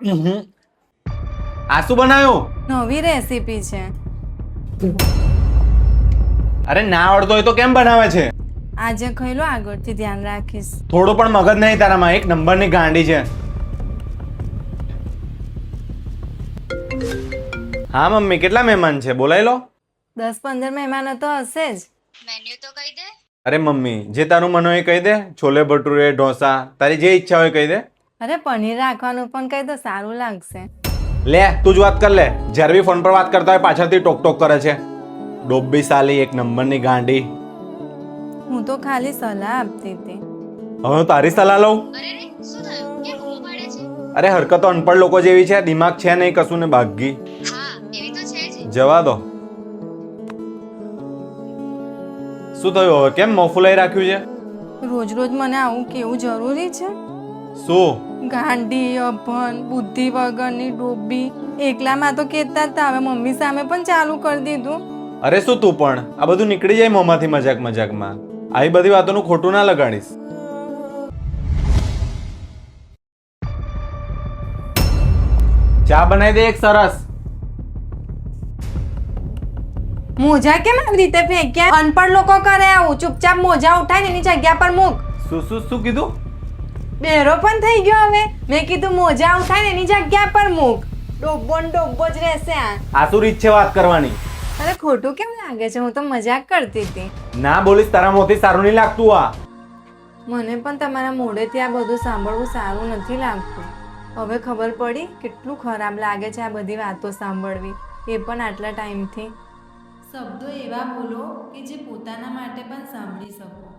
આ શું બનાવ્યું? નવી રેસીપી છે. અરે ના આવડતો હોય તો કેમ બનાવે છે? આજે ખાઈ લો, આગળથી ધ્યાન રાખીશ. થોડું પણ મગજ નહીં તારામાં, એક નંબરની ગાંડી છે. હા મમ્મી, કેટલા મહેમાન છે બોલાઈ લો. 10-15 મહેમાનો તો હશે જ. મેન્યુ તો કહી દે. અરે મમ્મી, જે તારું મન હોય એ કહી દે. છોલે ભટુરે, ઢોસા, તારી જે ઈચ્છા હોય કહી દે. અરે પનીર રાખવાનું પણ કહી દો, સારું લાગશે. લે તું જ વાત કર લે. જ્યારે બી ફોન પર વાત કરતા હોય પાછળથી ટોક ટોક કરે છે. ડોબ્બી સાલી, એક નંબરની ગાંડી. હું તો ખાલી સલાહ આપતી હતી. હવે હું તારી સલાહ લઉં? અરે રે, શું થયું? કેમ બૂમો પાડે છે? અરે હરકતો અનપઢ લોકો જેવી છે, દિમાગ છે નહીં કશું ને ભાગી. હા, એવી તો છે જ. જવા દો. શું થયું હવે? કેમ મોં ફુલાઈ રાખ્યું છે? રોજ રોજ મને આવું કેવું જરૂરી છે? શું? ગાંડી, અભણ, બુદ્ધિ વગરની, ડોબી. એકલામાં તો કહેતા જ હતા, હવે મમ્મી સામે પણ ચાલુ કરી દીધું. અરે શું તું પણ, આ બધું નીકળી જાય મોંમાંથી મજાક મજાકમાં. આવી બધી વાતોનું ખોટું ના લગાડીશ. ચા બનાવી દે એક સરસ. મોજા કેમ આવી રીતે ફેંક્યા? અનપઢ લોકો કરે આવું. ચૂપચાપ મોજા ઉઠાઈને એની જગ્યા પર મૂક. શું કીધું? બેરો પણ થઈ ગયો હવે. મેં કીધું મોજા ઉઠાઈને એની જગ્યા પર મૂક. ડોબ્બો ને ડોબ્બો જ રહેશે આ. આ શું રીત છે વાત કરવાની? અરે ખોટું કેમ લાગે છે? હું તો મજાક કરતી હતી. ના બોલીશ, તારા મોંથી સારું નહીં લાગતું આ. મને પણ તમારા મોઢેથી આ બધું સાંભળવું સારું નથી લાગતું. હવે ખબર પડી કેટલું ખરાબ લાગે છે આ બધી વાતો સાંભળવી, એ પણ આટલા ટાઈમથી. શબ્દો એવા બોલો કે જે પોતાના માટે પણ સાંભળી શકો.